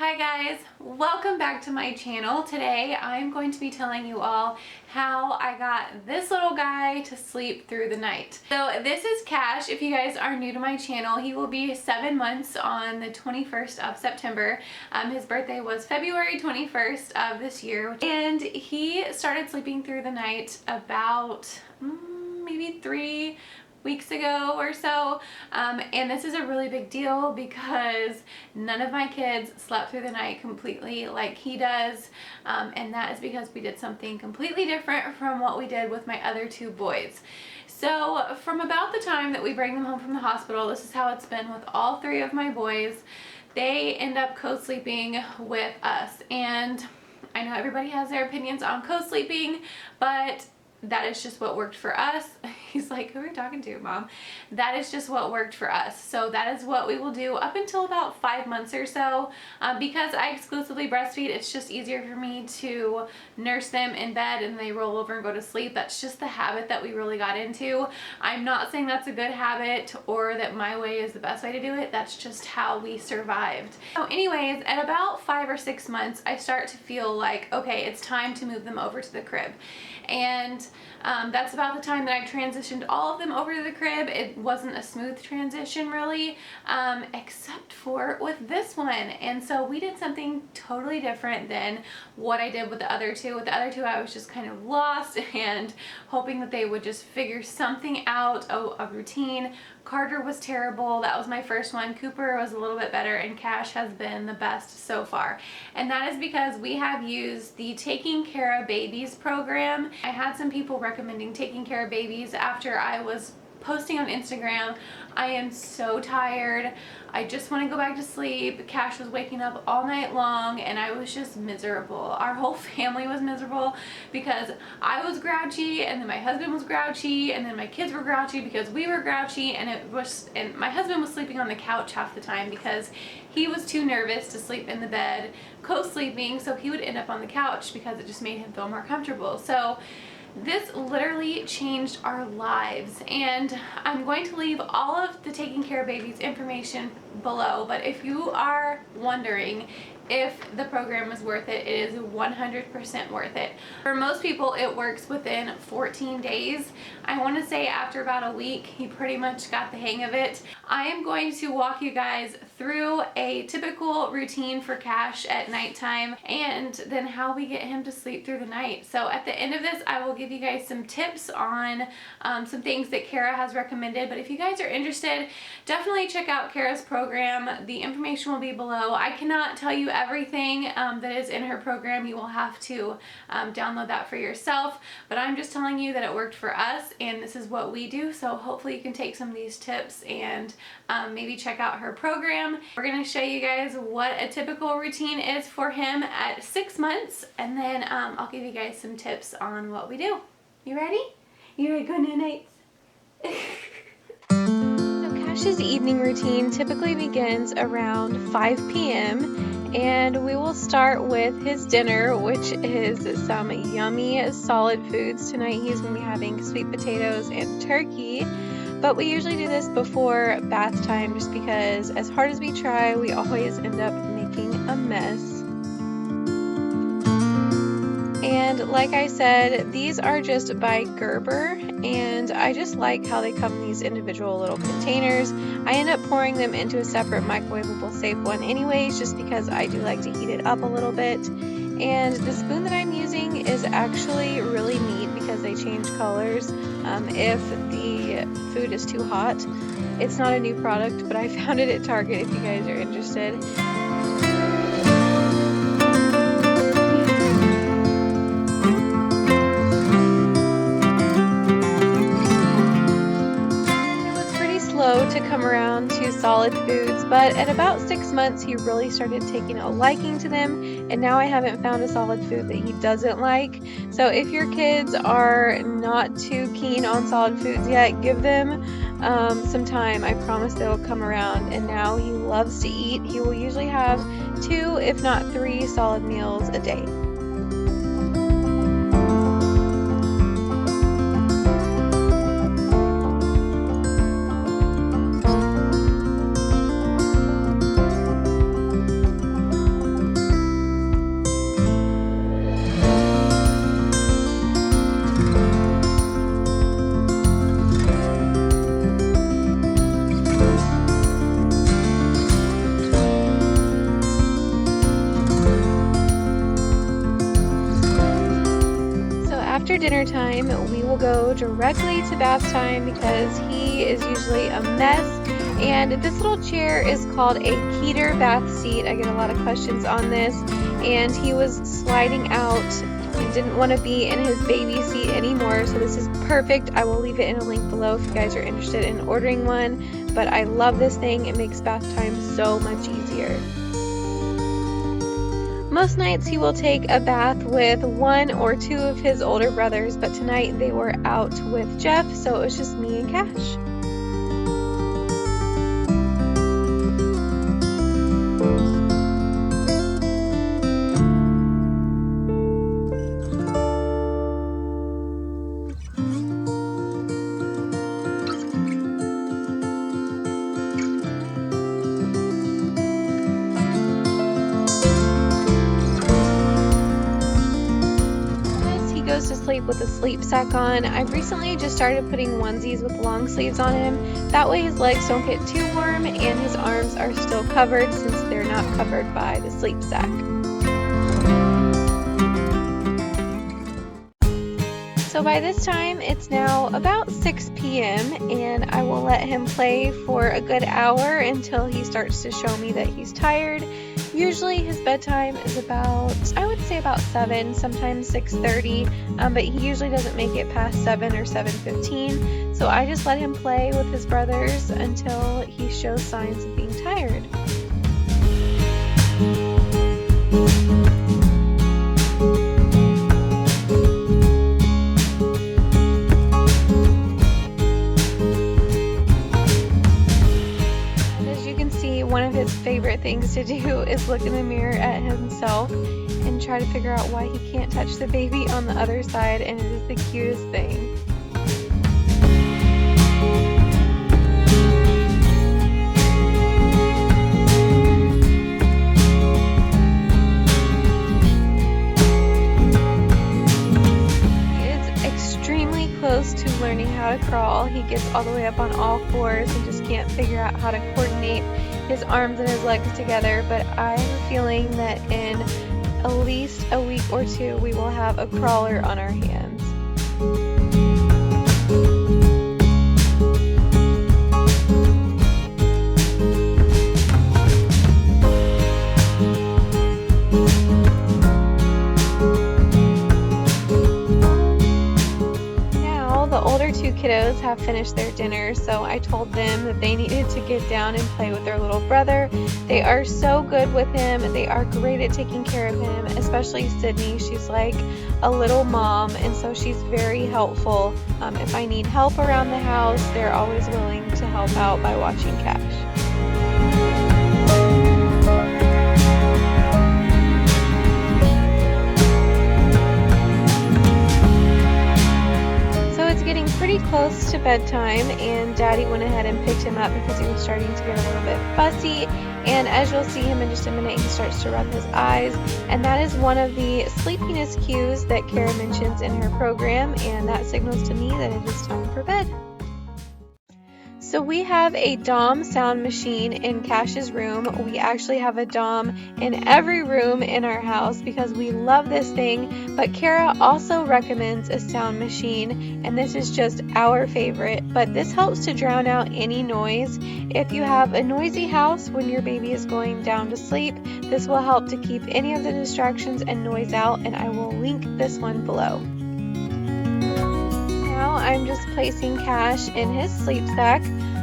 Hi guys, welcome back to my channel. Today I'm going to be telling you all how I got this little guy to sleep through the night. So this is Cash. If you guys are new to my channel, he will be 7 months on the 21st of September. His birthday was February 21st of this year, and he started sleeping through the night about maybe 3 weeks ago or so, and this is a really big deal because none of my kids slept through the night completely like he does, and that is because we did something completely different from what we did with my other two boys. So from about the time that we bring them home from the hospital, this is how it's been with all three of my boys. They end up co-sleeping with us, and I know everybody has their opinions on co-sleeping, but that is just what worked for us. He's like, who are you talking to, Mom? That is just what worked for us. So that is what we will do up until about 5 months or so. Because I exclusively breastfeed, it's just easier for me to nurse them in bed and they roll over and go to sleep. That's just the habit that we really got into. I'm not saying that's a good habit or that my way is the best way to do it. That's just how we survived. So anyways, at about 5 or 6 months, I start to feel like, okay, it's time to move them over to the crib. And that's about the time that I transitioned all of them over to the crib. It wasn't a smooth transition really, except for with this one. And so we did something totally different than what I did with the other two. With the other two, I was just kind of lost and hoping that they would just figure something out, a routine. Carter was terrible. That was my first one. Cooper was a little bit better, and Cash has been the best so far. And that is because we have used the Taking Care of Babies program. I had some people recommending Taking Care of Babies after I was posting on Instagram. I am so tired. I just want to go back to sleep. Cash was waking up all night long and I was just miserable. Our whole family was miserable because I was grouchy, and then my husband was grouchy, and then my kids were grouchy because we were grouchy, and my husband was sleeping on the couch half the time because he was too nervous to sleep in the bed co-sleeping, so he would end up on the couch because it just made him feel more comfortable. So this literally changed our lives, and I'm going to leave all of the Taking Care of Babies information below, but if you are wondering if the program is worth it, it is 100% worth it. For most people, it works within 14 days. I want to say after about a week, he pretty much got the hang of it. I am going to walk you guys through a typical routine for Cash at nighttime, and then how we get him to sleep through the night. So at the end of this, I will give you guys some tips on some things that Kara has recommended. But if you guys are interested, definitely check out Kara's program. The information will be below. I cannot tell you everything that is in her program. You will have to download that for yourself, but I'm just telling you that it worked for us, and this is what we do. So hopefully you can take some of these tips and maybe check out her program. We're going to show you guys what a typical routine is for him at 6 months, and then I'll give you guys some tips on what we do. You ready? You ready to go night nights? Cash's evening routine typically begins around 5 p.m. and we will start with his dinner, which is some yummy solid foods. Tonight he's going to be having sweet potatoes and turkey, but we usually do this before bath time just because as hard as we try, we always end up making a mess. And like I said, these are just by Gerber, and I just like how they come in these individual little containers. I end up pouring them into a separate microwavable safe one anyways, just because I do like to heat it up a little bit. And the spoon that I'm using is actually really neat because they change colors if the food is too hot. It's not a new product, but I found it at Target if you guys are interested. To come around to solid foods, but at about 6 months he really started taking a liking to them, and now I haven't found a solid food that he doesn't like. So if your kids are not too keen on solid foods yet, give them some time. I promise they will come around, and now he loves to eat. He will usually have 2 if not 3 solid meals a day. dinner time, we will go directly to bath time because he is usually a mess. And this little chair is called a heater bath seat. I get a lot of questions on this. And he was sliding out and didn't want to be in his baby seat anymore. So this is perfect. I will leave it in a link below if you guys are interested in ordering one. But I love this thing. It makes bath time so much easier. Most nights he will take a bath with one or two of his older brothers, but tonight they were out with Jeff, so it was just me and Cash. Goes to sleep with a sleep sack on. I've recently just started putting onesies with long sleeves on him. That way his legs don't get too warm and his arms are still covered since they're not covered by the sleep sack. So by this time it's now about 6 p.m. and I will let him play for a good hour until he starts to show me that he's tired. Usually his bedtime is about, I would say about 7, sometimes 6:30, but he usually doesn't make it past 7 or 7:15. So I just let him play with his brothers until he shows signs of being tired. One of his favorite things to do is look in the mirror at himself and try to figure out why he can't touch the baby on the other side, and it is the cutest thing. He is extremely close to learning how to crawl. He gets all the way up on all fours and just can't figure out how to coordinate his arms and his legs together, but I have a feeling that in at least a week or two we will have a crawler on our hands. Two kiddos have finished their dinner, so I told them that they needed to get down and play with their little brother. They are so good with him. They are great at taking care of him, especially Sydney. She's like a little mom, and so she's very helpful. If I need help around the house, they're always willing to help out by watching Cash. Pretty close to bedtime, and Daddy went ahead and picked him up because he was starting to get a little bit fussy, and as you'll see him in just a minute, he starts to rub his eyes, and that is one of the sleepiness cues that Kara mentions in her program, and that signals to me that it is time for bed. So we have a Dom sound machine in Cash's room. We actually have a Dom in every room in our house because we love this thing, but Kara also recommends a sound machine, and this is just our favorite, but this helps to drown out any noise. If you have a noisy house when your baby is going down to sleep, this will help to keep any of the distractions and noise out, and I will link this one below. Now I'm just placing Cash in his sleep sack.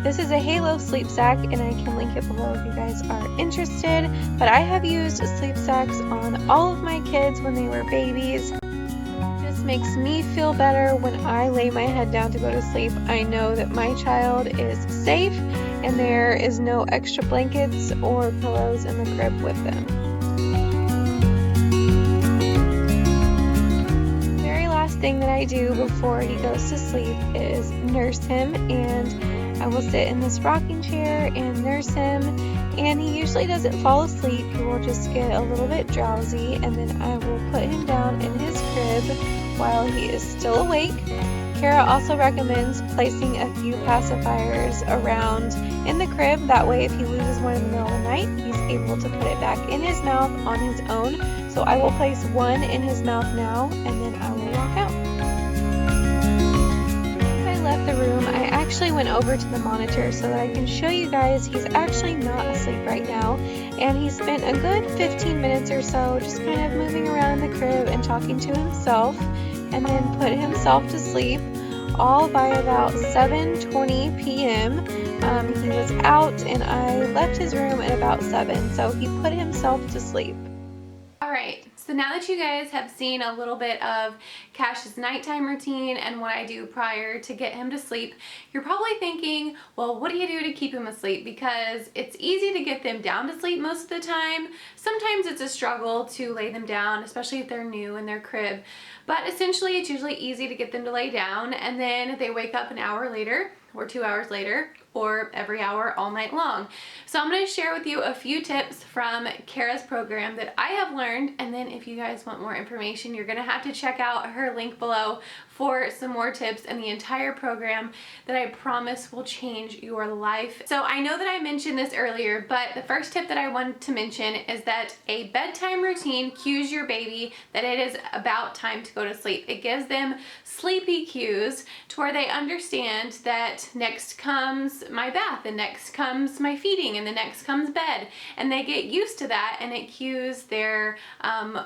This is a Halo sleep sack, and I can link it below if you guys are interested, but I have used sleep sacks on all of my kids when they were babies. It just makes me feel better when I lay my head down to go to sleep. I know that my child is safe and there is no extra blankets or pillows in the crib with them. The very last thing that I do before he goes to sleep is nurse him, and I will sit in this rocking chair and nurse him, and he usually doesn't fall asleep. He will just get a little bit drowsy, and then I will put him down in his crib while he is still awake. Kara also recommends placing a few pacifiers around in the crib. That way if he loses one in the middle of the night, he's able to put it back in his mouth on his own. So I will place one in his mouth now, and then I will walk out. at the room, I actually went over to the monitor so that I can show you guys he's actually not asleep right now, and he spent a good 15 minutes or so just kind of moving around the crib and talking to himself, and then put himself to sleep all by about 7:20 p.m. He was out and I left his room at about 7, so he put himself to sleep. Alright, so now that you guys have seen a little bit of Cash's nighttime routine and what I do prior to get him to sleep, you're probably thinking, well, what do you do to keep him asleep? Because it's easy to get them down to sleep most of the time. Sometimes it's a struggle to lay them down, especially if they're new in their crib. But essentially, it's usually easy to get them to lay down, and then they wake up an hour later or 2 hours later, or every hour all night long. So I'm going to share with you a few tips from Kara's program that I have learned, and then if you guys want more information, you're going to have to check out her link below for some more tips and the entire program that I promise will change your life. So I know that I mentioned this earlier, but the first tip that I want to mention is that a bedtime routine cues your baby that it is about time to go to sleep. It gives them sleepy cues to where they understand that next comes my bath, and next comes my feeding, and the next comes bed, and they get used to that, and it cues their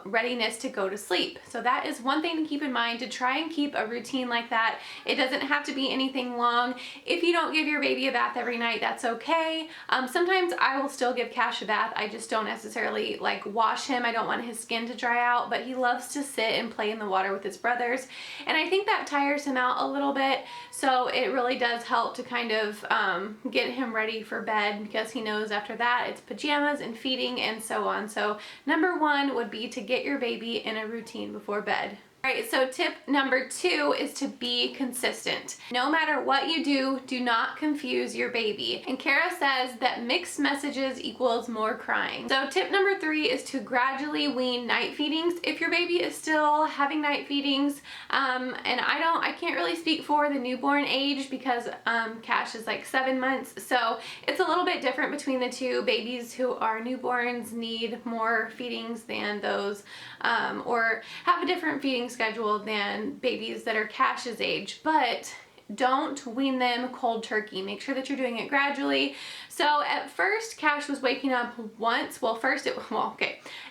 readiness to go to sleep. So that is one thing to keep in mind, to try and keep a routine like that. It doesn't have to be anything long. If you don't give your baby a bath every night, that's okay. Sometimes I will still give Cash a bath. I just don't necessarily like wash him. I don't want his skin to dry out, but he loves to sit and play in the water with his brothers, and I think that tires him out a little bit, so it really does help to kind of get him ready for bed, because he knows after that it's pajamas and feeding and so on. So number one would be to get your baby in a routine before bed. Alright, so tip number 2 is to be consistent. No matter what you do, do not confuse your baby. And Kara says that mixed messages equals more crying. So tip number 3 is to gradually wean night feedings. If your baby is still having night feedings, and I can't really speak for the newborn age, because Cash is like 7 months, so it's a little bit different between the two. Babies who are newborns need more feedings than those, or have a different feeding schedule than babies that are Cash's age, but don't wean them cold turkey. Make sure that you're doing it gradually. So at first, Cash was waking up once.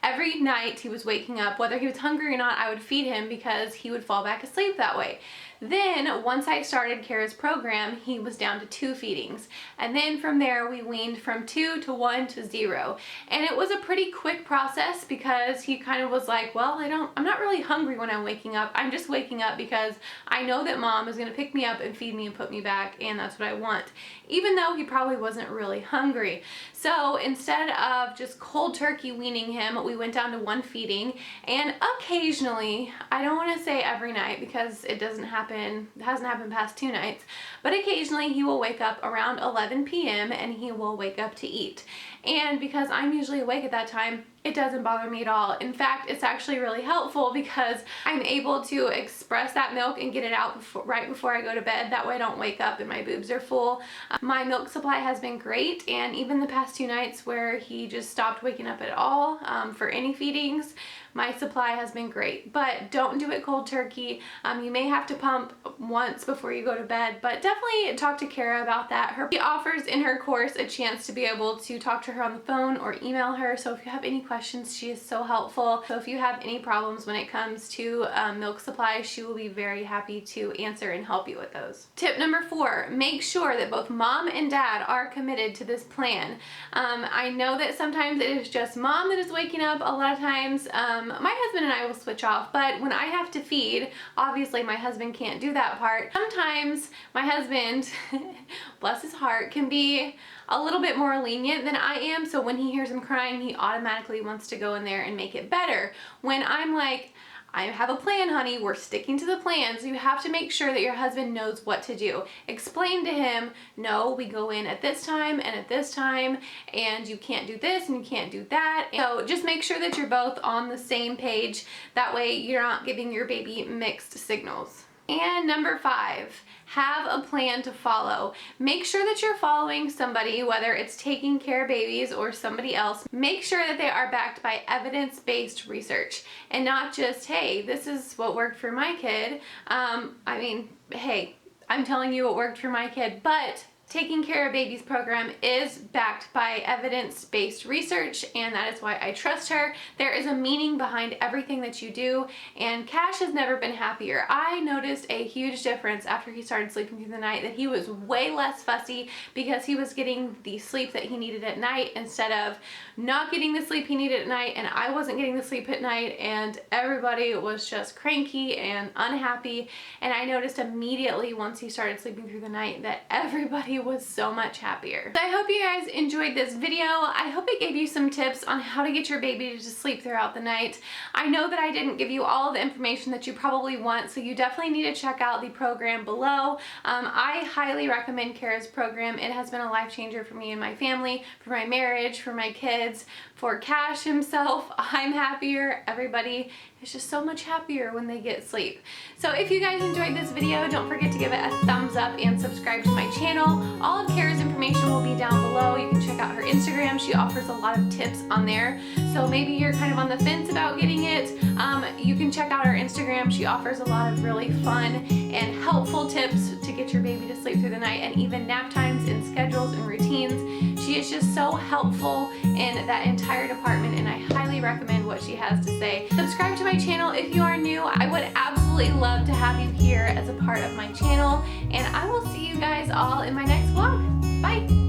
Every night he was waking up. Whether he was hungry or not, I would feed him because he would fall back asleep that way. Then once I started Kara's program, he was down to 2 feedings. And then from there, we weaned from 2 to 1 to 0. And it was a pretty quick process, because he kind of was like, well, I'm not really hungry when I'm waking up. I'm just waking up because I know that mom is going to pick me up and feed me and put me back, and that's what I want. Even though he probably wasn't really hungry. So instead of just cold turkey weaning him, we went down to 1 feeding, and occasionally, I don't want to say every night because it hasn't happened past 2 nights, but occasionally he will wake up around 11 p.m. and he will wake up to eat. And because I'm usually awake at that time, it doesn't bother me at all. In fact, it's actually really helpful because I'm able to express that milk and get it out right before I go to bed. That way I don't wake up and my boobs are full. My milk supply has been great, and even the past 2 nights where he just stopped waking up at all for any feedings, my supply has been great. But don't do it cold turkey. You may have to pump once before you go to bed, but definitely talk to Kara about that. She offers in her course a chance to be able to talk to her on the phone or email her, so if you have any questions, she is so helpful. So if you have any problems when it comes to milk supply, she will be very happy to answer and help you with those. Tip number 4, make sure that both mom and dad are committed to this plan. I know that sometimes it is just mom that is waking up. A lot of times my husband and I will switch off, but when I have to feed, obviously my husband can't do that part. Sometimes my husband, bless his heart, can be a little bit more lenient than I am, so when he hears him crying, he automatically wants to go in there and make it better. When I'm like, I have a plan, honey, we're sticking to the plan, so you have to make sure that your husband knows what to do. Explain to him, no, we go in at this time and at this time, and you can't do this and you can't do that. So just make sure that you're both on the same page. That way you're not giving your baby mixed signals. And number 5, have a plan to follow. Make sure that you're following somebody, whether it's Taking Care Babies or somebody else. Make sure that they are backed by evidence-based research and not just, hey, this is what worked for my kid. Hey, I'm telling you it worked for my kid, but Taking Care of Babies program is backed by evidence-based research, and that is why I trust her. There is a meaning behind everything that you do, and Cash has never been happier. I noticed a huge difference after he started sleeping through the night, that he was way less fussy because he was getting the sleep that he needed at night instead of not getting the sleep he needed at night, and I wasn't getting the sleep at night, and everybody was just cranky and unhappy. And I noticed immediately once he started sleeping through the night that everybody was so much happier. So I hope you guys enjoyed this video. I hope it gave you some tips on how to get your baby to sleep throughout the night. I know that I didn't give you all the information that you probably want, so you definitely need to check out the program below. I highly recommend Kara's program. It has been a life changer for me and my family, for my marriage, for my kids, for Cash himself. I'm happier. Everybody is just so much happier when they get sleep. So if you guys enjoyed this video, don't forget to give it a thumbs up and subscribe to my channel. All of Kara's information will be down below. You can check out her Instagram. She offers a lot of tips on there. So maybe you're kind of on the fence about getting it. You can check out her Instagram. She offers a lot of really fun and helpful tips to get your baby to sleep through the night, and even nap times and schedules and routines. She is just so helpful in that entire department, and I highly recommend what she has to say. Subscribe to my channel if you are new. I would absolutely love to have you here as a part of my channel, and I will see you guys all in my next vlog. Bye!